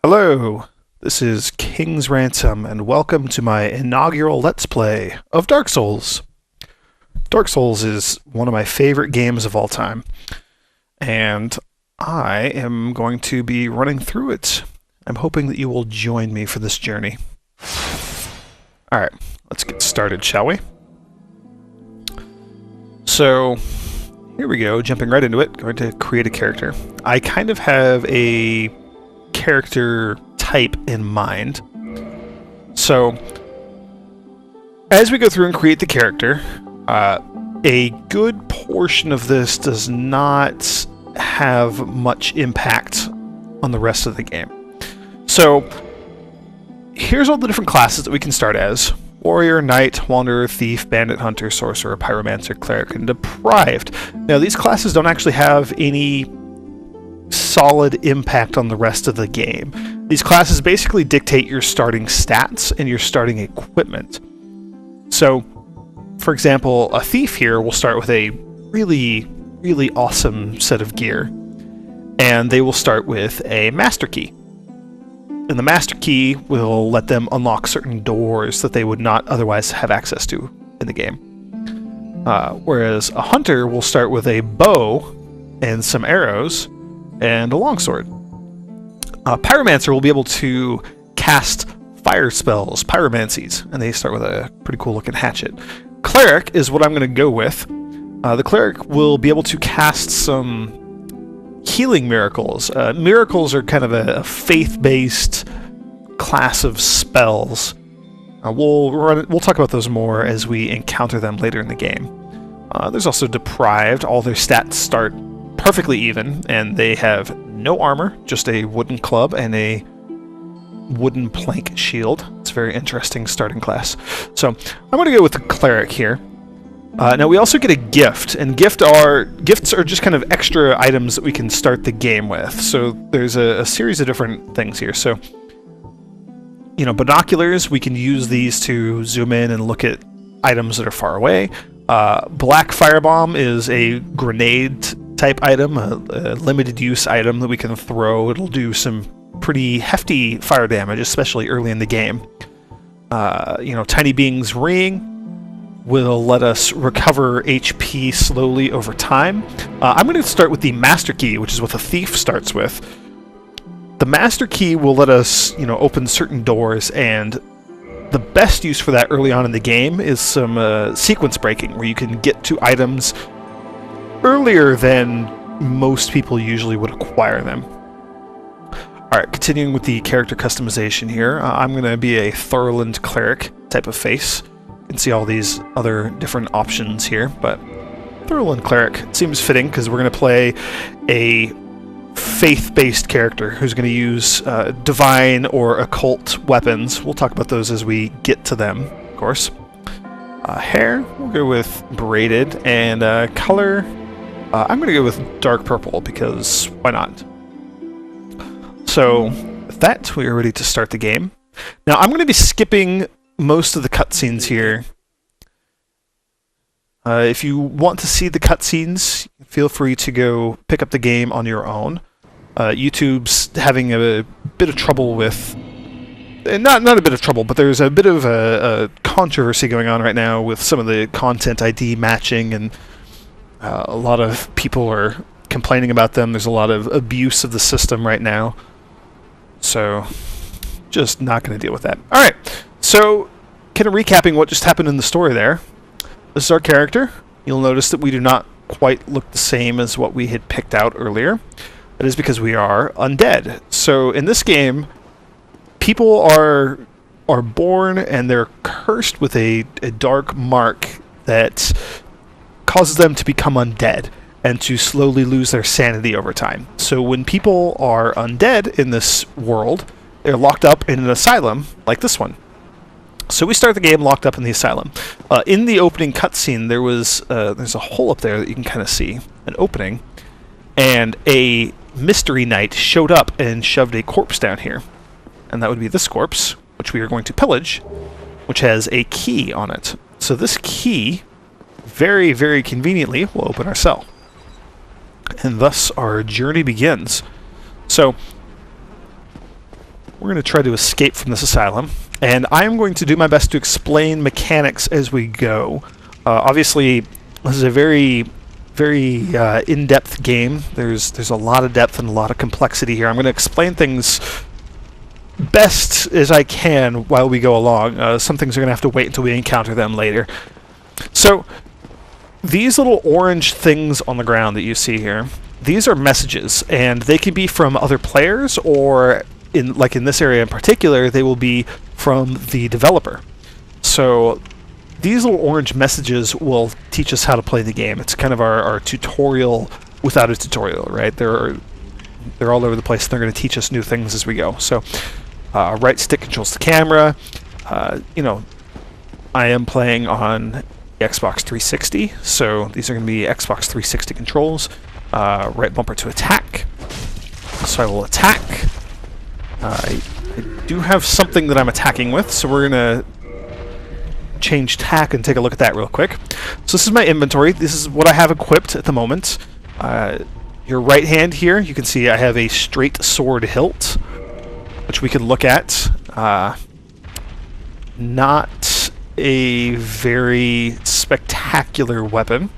Hello, this is King's Ransom, and welcome to my inaugural Let's Play of Dark Souls. Dark Souls is one of my favorite games of all time, and I am going to be running through it. I'm hoping that you will join me for this journey. Alright, let's get started, shall we? So, here we go, jumping right into it, going to create a character. I kind of have a character type in mind. So, as we go through and create the character, a good portion of this does not have much impact on the rest of the game. So, here's all the different classes that we can start as. Warrior, Knight, Wanderer, Thief, Bandit, Hunter, Sorcerer, Pyromancer, Cleric, and Deprived. Now, these classes don't actually have any solid impact on the rest of the game. These classes basically dictate your starting stats and your starting equipment. So, for example, a Thief here will start with a really awesome set of gear, and they will start with a Master Key. And the Master Key will let them unlock certain doors that they would not otherwise have access to in the game. Whereas a Hunter will start with a bow and some arrows and a longsword. Pyromancer will be able to cast fire spells, pyromancies, and they start with a pretty cool looking hatchet. Cleric is what I'm going to go with. The Cleric will be able to cast some healing miracles. Miracles are kind of a faith-based class of spells. We'll talk about those more as we encounter them later in the game. There's also Deprived. All their stats start perfectly even, and they have no armor, just a wooden club and a wooden plank shield. It's a very interesting starting class. So I'm going to go with the Cleric here. Now we also get a gift, and gifts are just kind of extra items that we can start the game with. So there's a series of different things here. So, you know, binoculars, we can use these to zoom in and look at items that are far away. Black Firebomb is a grenade type item, a limited use item that we can throw. It'll do some pretty hefty fire damage, especially early in the game. You know, Tiny Being's Ring will let us recover HP slowly over time. I'm going to start with the Master Key, which is what the Thief starts with. The Master Key will let us, you know, open certain doors, and the best use for that early on in the game is some sequence breaking, where you can get to items earlier than most people usually would acquire them. Alright, continuing with the character customization here, I'm going to be a Thurland Cleric type of face. You can see all these other different options here, but Thurland Cleric seems fitting because we're going to play a faith-based character who's going to use divine or occult weapons. We'll talk about those as we get to them, of course. Hair, we'll go with braided, and color, I'm going to go with dark purple because why not? So, with that, we are ready to start the game. Now, I'm going to be skipping most of the cutscenes here. If you want to see the cutscenes, feel free to go pick up the game on your own. YouTube's having a bit of trouble with... Not a bit of trouble, but there's a bit of a controversy going on right now with some of the content ID matching, and a lot of people are complaining about them. There's a lot of abuse of the system right now. So, just not going to deal with that. Alright, so, kind of recapping what just happened in the story there. This is our character. You'll notice that we do not quite look the same as what we had picked out earlier. That is because we are undead. So, in this game, people are born and they're cursed with a dark mark that causes them to become undead and to slowly lose their sanity over time. So when people are undead in this world, they're locked up in an asylum like this one. So we start the game locked up in the asylum. In the opening cutscene, there's a hole up there that you can kind of see, an opening, and a mystery knight showed up and shoved a corpse down here. And that would be this corpse, which we are going to pillage, which has a key on it. So this key, very conveniently, will open our cell. And thus our journey begins. So we're going to try to escape from this asylum, and I am going to do my best to explain mechanics as we go. Obviously, this is a very in-depth game. There's a lot of depth and a lot of complexity here. I'm going to explain things best as I can while we go along. Some things are going to have to wait until we encounter them later. So, these little orange things on the ground that you see here, these are messages, and they can be from other players, or in this area in particular, they will be from the developer. So these little orange messages will teach us how to play the game. It's kind of our tutorial without a tutorial, right? They're all over the place. They're going to teach us new things as we go. So right stick controls the camera. You know, I am playing on the Xbox 360, so these are going to be Xbox 360 controls. Right bumper to attack. So I will attack. I do have something that I'm attacking with, so we're going to change tack and take a look at that real quick. So this is my inventory. This is what I have equipped at the moment. Your right hand here, you can see I have a straight sword hilt, which we can look at. Not a very spectacular weapon.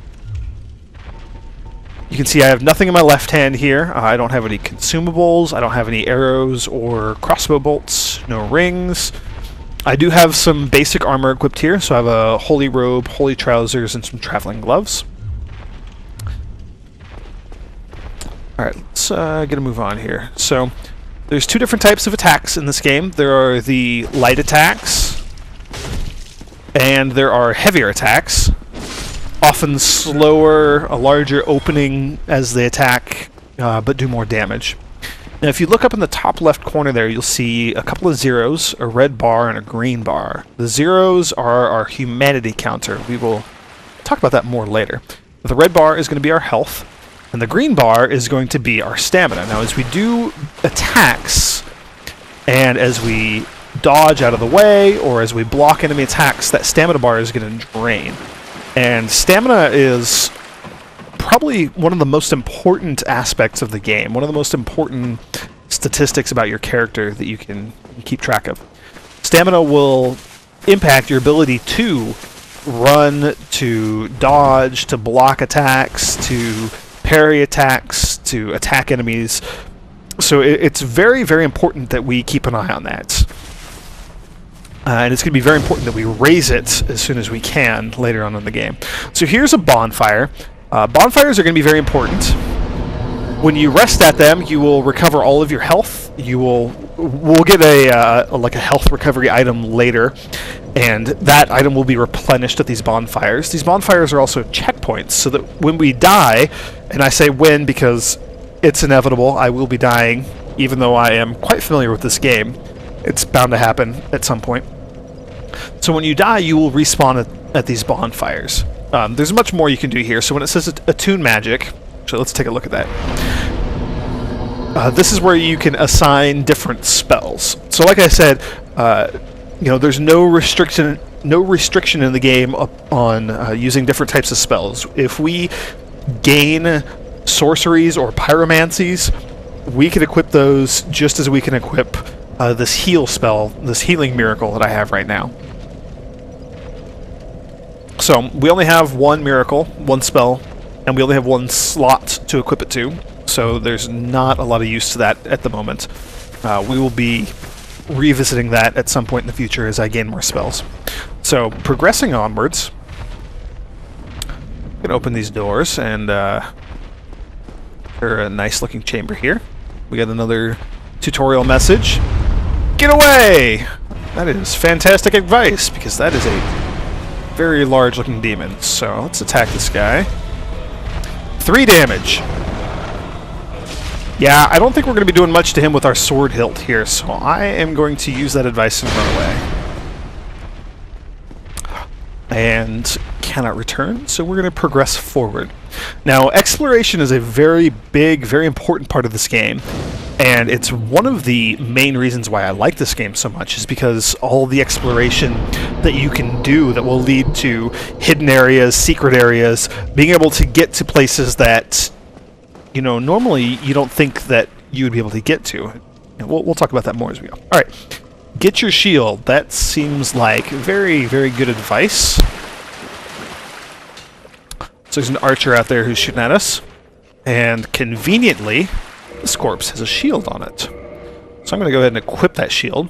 You can see I have nothing in my left hand here. I don't have any consumables. I don't have any arrows or crossbow bolts. No rings. I do have some basic armor equipped here. So I have a holy robe, holy trousers, and some traveling gloves. Alright, let's get a move on here. So there's two different types of attacks in this game. There are the light attacks, and there are heavier attacks. Often slower, a larger opening as they attack, but do more damage. Now if you look up in the top left corner there, you'll see a couple of zeros, a red bar and a green bar. The zeros are our humanity counter. We will talk about that more later. The red bar is going to be our health, and the green bar is going to be our stamina. Now as we do attacks, and as we dodge out of the way, or as we block enemy attacks, that stamina bar is going to drain. And stamina is probably one of the most important aspects of the game, one of the most important statistics about your character that you can keep track of. Stamina will impact your ability to run, to dodge, to block attacks, to parry attacks, to attack enemies. So it's very, very important that we keep an eye on that. And it's going to be very important that we raise it as soon as we can later on in the game. So here's a bonfire. Bonfires are going to be very important. When you rest at them, you will recover all of your health. We'll get a health recovery item later, and that item will be replenished at these bonfires. These bonfires are also checkpoints, so that when we die, and I say when because it's inevitable, I will be dying, even though I am quite familiar with this game. It's bound to happen at some point. So when you die, you will respawn at these bonfires. There's much more you can do here. So when it says attune magic, so let's take a look at that. This is where you can assign different spells. So like I said, you know, there's no restriction in the game on using different types of spells. If we gain sorceries or pyromancies, we can equip those just as we can equip this heal spell, this healing miracle that I have right now. So we only have one miracle, one spell, and we only have one slot to equip it to, so there's not a lot of use to that at the moment. We will be revisiting that at some point in the future as I gain more spells. So progressing onwards, we can open these doors, and they're a nice looking chamber here. We got another tutorial message. Get away! That is fantastic advice, because that is a very large looking demon. So let's attack this guy. 3 damage. Yeah, I don't think we're going to be doing much to him with our sword hilt here, so I am going to use that advice and run away. And cannot return, so we're going to progress forward. Now, exploration is a very big, very important part of this game, and it's one of the main reasons why I like this game so much, is because all the exploration that you can do that will lead to hidden areas, secret areas, being able to get to places that, you know, normally you don't think that you would be able to get to. And we'll talk about that more as we go. All right, get your shield. That seems like very, very good advice. So there's an archer out there who's shooting at us. And conveniently, this corpse has a shield on it. So I'm going to go ahead and equip that shield.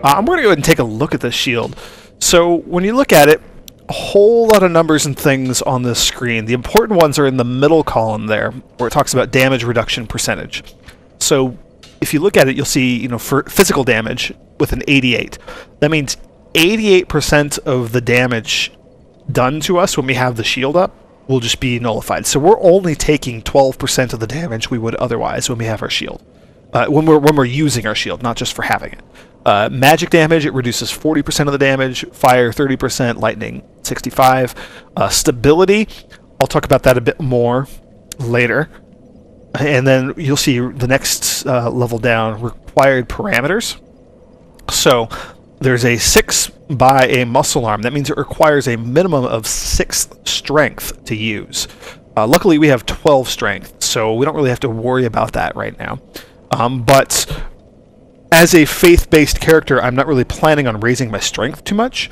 I'm going to go ahead and take a look at this shield. So when you look at it, a whole lot of numbers and things on this screen. The important ones are in the middle column there, where it talks about damage reduction percentage. So if you look at it, you'll see, for physical damage with an 88. That means 88% of the damage done to us when we have the shield up will just be nullified. So we're only taking 12% of the damage we would otherwise when we have our shield. When we're using our shield, not just for having it. Magic damage, it reduces 40% of the damage. Fire, 30%. Lightning, 65%. Stability, I'll talk about that a bit more later. And then you'll see the next level down, required parameters. So there's a 6 by a muscle arm. That means it requires a minimum of 6 strength to use. Luckily, we have 12 strength, so we don't really have to worry about that right now. But as a faith-based character, I'm not really planning on raising my strength too much.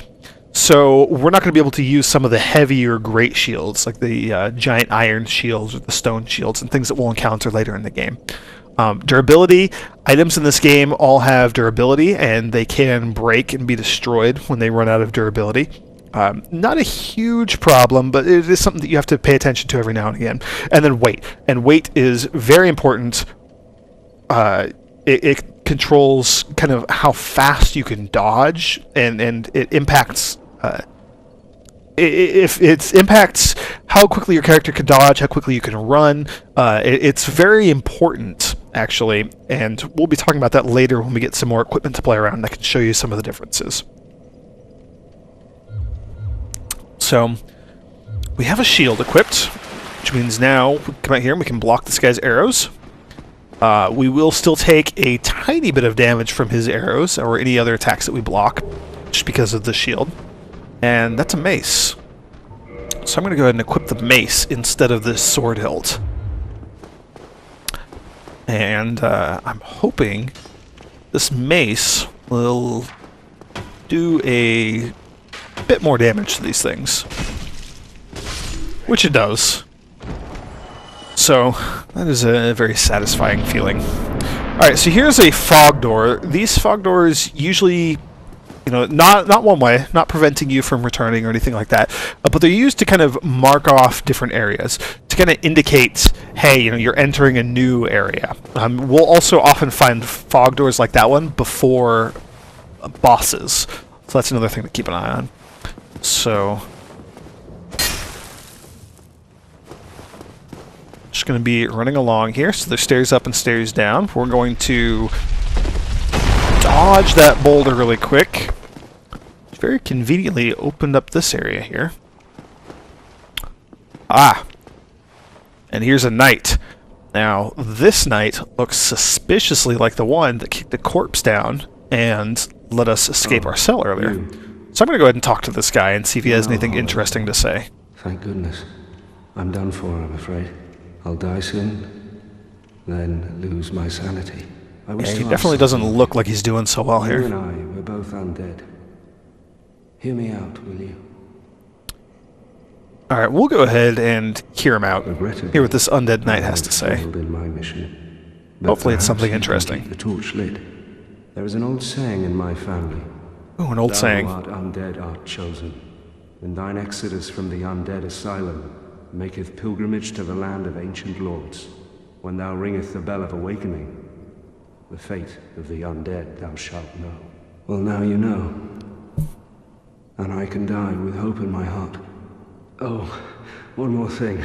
So we're not going to be able to use some of the heavier great shields, like the giant iron shields or the stone shields and things that we'll encounter later in the game. Durability, items in this game all have durability, and they can break and be destroyed when they run out of durability. Not a huge problem, but it is something that you have to pay attention to every now and again. And then weight. And weight is very important. It controls kind of how fast you can dodge, and it impacts if it impacts how quickly your character can dodge, how quickly you can run. It's very important, actually, and we'll be talking about that later when we get some more equipment to play around, and I can show you some of the differences. So we have a shield equipped, which means now we can come out here and we can block this guy's arrows. We will still take a tiny bit of damage from his arrows or any other attacks that we block, just because of the shield. And that's a mace. So I'm going to go ahead and equip the mace instead of this sword hilt. And I'm hoping this mace will do a bit more damage to these things. Which it does. So, that is a very satisfying feeling. Alright, so here's a fog door. These fog doors usually, not one way, not preventing you from returning or anything like that, but they're used to kind of mark off different areas, to kind of indicate, hey, you're entering a new area. We'll also often find fog doors like that one before bosses. So that's another thing to keep an eye on. So just going to be running along here. So there's stairs up and stairs down. We're going to dodge that boulder really quick. Very conveniently opened up this area here. Ah! And here's a knight. Now, this knight looks suspiciously like the one that kicked the corpse down and let us escape our cell earlier. So I'm going to go ahead and talk to this guy and see if he has anything interesting to say. Thank goodness. I'm done for, I'm afraid. I'll die soon, then lose my sanity. Yeah, he definitely doesn't look like he's doing so well here. You and I, we're both undead. Hear me out, will you? Alright, we'll go ahead and hear him out. Hear what this undead knight has to say. In my mission. Hopefully it's something interesting. Keep the torch lit. There is an old saying in my family. Oh, an old saying. Thou art undead art chosen. When thine exodus from the undead asylum maketh pilgrimage to the land of ancient lords, when thou ringeth the bell of awakening, the fate of the undead thou shalt know. Well, now you know. And I can die with hope in my heart. Oh, one more thing.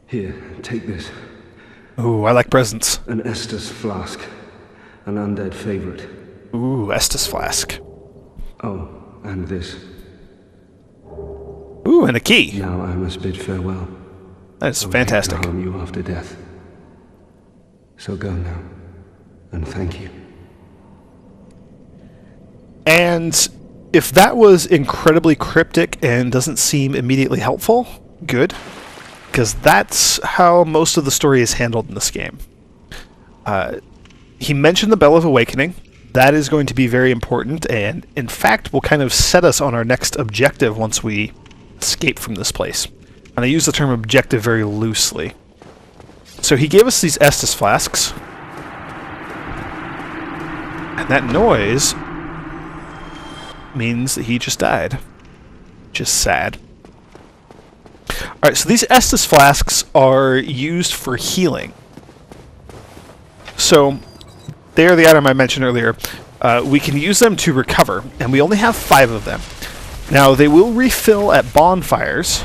Here, take this. Ooh, I like presents. An Estus flask. An undead favorite. Ooh, Estus flask. Oh, and this. Ooh, and a key. Now I must bid farewell. That's fantastic. I harm you after death. So go now, and thank you. And if that was incredibly cryptic and doesn't seem immediately helpful, good. Because that's how most of the story is handled in this game. he mentioned the Bell of Awakening. That is going to be very important, and in fact will kind of set us on our next objective once we escape from this place. And I use the term objective very loosely. So he gave us these Estus flasks. And that noise means that he just died. Just sad. Alright, so these Estus flasks are used for healing. So, they are the item I mentioned earlier. We can use them to recover, and we only have 5 of them. Now, they will refill at bonfires.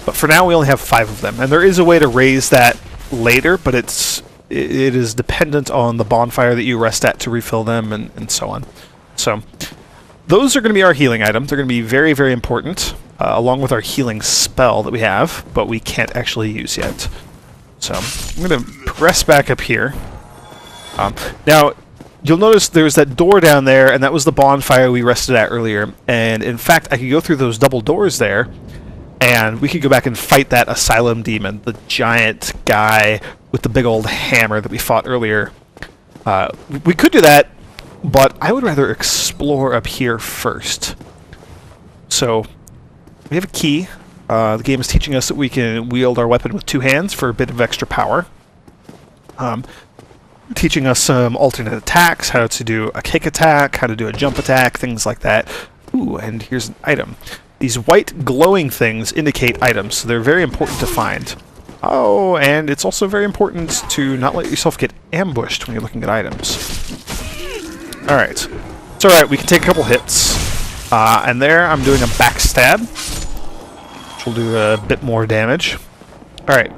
But for now, we only have 5 of them. And there is a way to raise that later, but it is dependent on the bonfire that you rest at to refill them, and so on. So, those are going to be our healing items. They're going to be very, very important, along with our healing spell that we have, but we can't actually use yet. So, I'm going to press back up here. Now, you'll notice there's that door down there, and that was the bonfire we rested at earlier. And in fact, I could go through those double doors there, and we could go back and fight that Asylum demon, the giant guy with the big old hammer that we fought earlier. We could do that, but I would rather explore up here first. So, we have a key. The game is teaching us that we can wield our weapon with 2 hands for a bit of extra power. Teaching us some alternate attacks, how to do a kick attack, how to do a jump attack, things like that. Ooh, and here's an item. These white glowing things indicate items, so they're very important to find. Oh, and it's also very important to not let yourself get ambushed when you're looking at items. Alright. It's alright, we can take a couple hits. And there, I'm doing a backstab, which will do a bit more damage. Alright.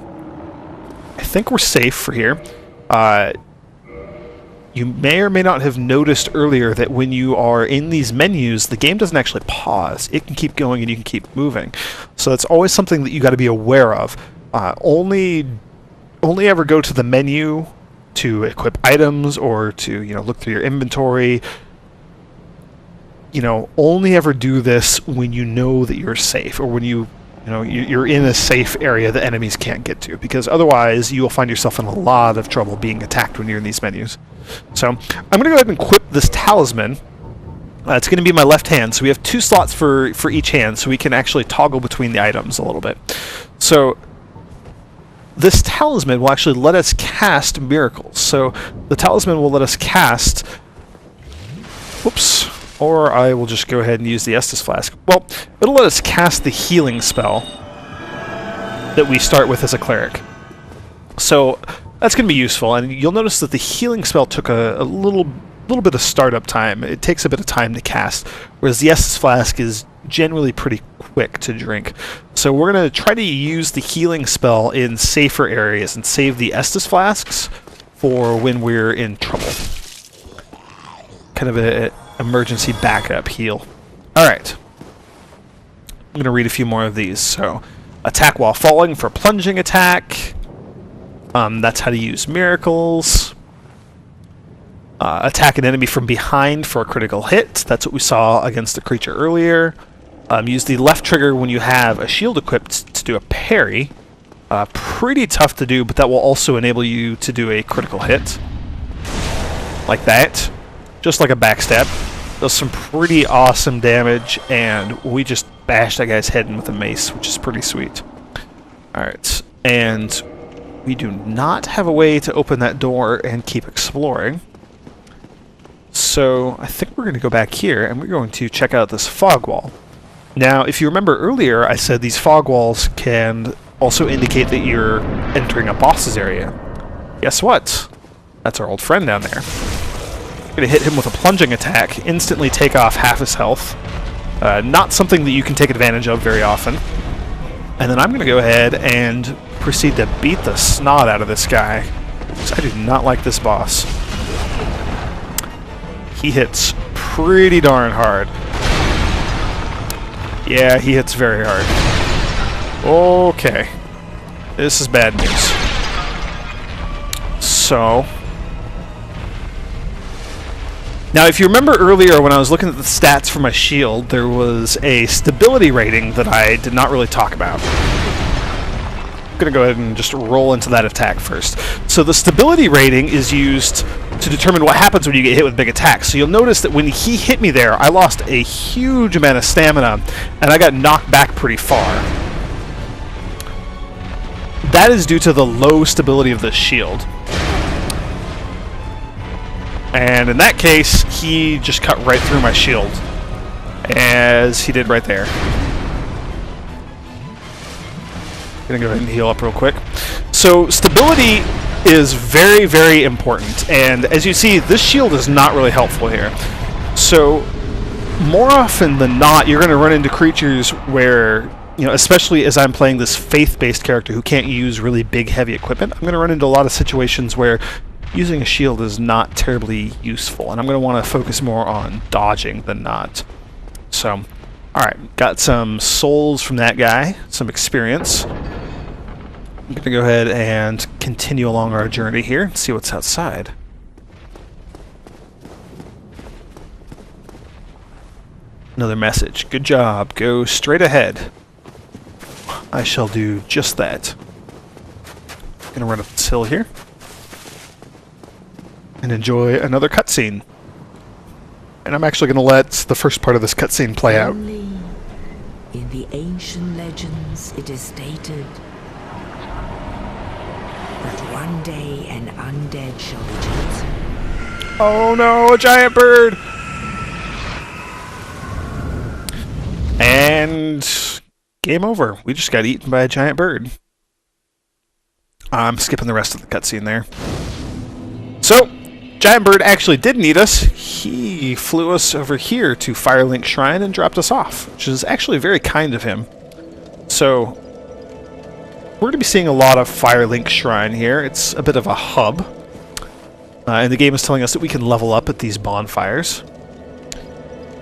I think we're safe for here. You may or may not have noticed earlier that when you are in these menus, the game doesn't actually pause. It can keep going and you can keep moving. So that's always something that you got to be aware of. Only ever go to the menu to equip items or to, look through your inventory. Only ever do this when you know that you're safe, or when you're in a safe area that enemies can't get to, because otherwise you will find yourself in a lot of trouble being attacked when you're in these menus. So I'm going to go ahead and equip this talisman. It's going to be my left hand, so we have 2 slots for each hand, so we can actually toggle between the items a little bit. So this talisman will actually let us cast miracles. So the talisman will let us cast... Whoops. Or I will just go ahead and use the Estus Flask. Well, it'll let us cast the healing spell that we start with as a cleric. So that's going to be useful, and you'll notice that the healing spell took a little bit of startup time. It takes a bit of time to cast, whereas the Estus Flask is generally pretty quick to drink. So we're going to try to use the healing spell in safer areas and save the Estus Flasks for when we're in trouble. Kind of a emergency backup heal. Alright. I'm going to read a few more of these. So, attack while falling for plunging attack. That's how to use miracles. Attack an enemy from behind for a critical hit. That's what we saw against the creature earlier. Use the left trigger when you have a shield equipped to do a parry. Pretty tough to do, but that will also enable you to do a critical hit. Like that. Just like a backstab. Does some pretty awesome damage, and we just bashed that guy's head in with a mace, which is pretty sweet. Alright, and we do not have a way to open that door and keep exploring. So I think we're going to go back here, and we're going to check out this fog wall. Now, if you remember earlier, I said these fog walls can also indicate that you're entering a boss's area. Guess what? That's our old friend down there. Going to hit him with a plunging attack, instantly take off half his health. Not something that you can take advantage of very often. And then I'm going to go ahead and proceed to beat the snot out of this guy, because I do not like this boss. He hits pretty darn hard. Yeah, he hits very hard. Okay. This is bad news. So... Now, if you remember earlier when I was looking at the stats for my shield, there was a stability rating that I did not really talk about. going to go ahead and just roll into that attack first. So the stability rating is used to determine what happens when you get hit with big attacks. So you'll notice that when he hit me there, I lost a huge amount of stamina, and I got knocked back pretty far. That is due to the low stability of the shield. And in that case, he just cut right through my shield, as he did right there. Gonna go ahead and heal up real quick. So stability is very, very important, and as you see, this shield is not really helpful here. So more often than not, you're going to run into creatures where, you know, especially as I'm playing this faith-based character who can't use really big, heavy equipment, I'm going to run into a lot of situations where using a shield is not terribly useful, and I'm going to want to focus more on dodging than not. So, alright, got some souls from that guy, some experience. I'm going to go ahead and continue along our journey here and see what's outside. Another message. Good job. Go straight ahead. I shall do just that. I'm going to run up this hill here and enjoy another cutscene. And I'm actually going to let the first part of this cutscene play out. Only in the ancient legends it is stated that one day an undead shall be chosen. Oh no, a giant bird! And game over. We just got eaten by a giant bird. I'm skipping the rest of the cutscene there. So, giant bird actually didn't eat us. He flew us over here to Firelink Shrine and dropped us off, which is actually very kind of him. So, we're going to be seeing a lot of Firelink Shrine here. It's a bit of a hub. And the game is telling us that we can level up at these bonfires.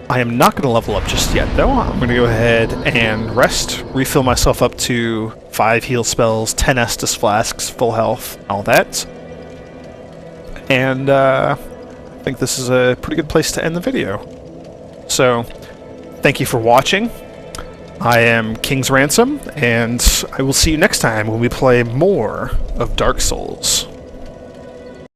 I am not going to level up just yet, though. I'm going to go ahead and rest, refill myself up to 5 heal spells, 10 Estus flasks, full health, all that. And I think this is a pretty good place to end the video. So, thank you for watching. I am King's Ransom, and I will see you next time when we play more of Dark Souls.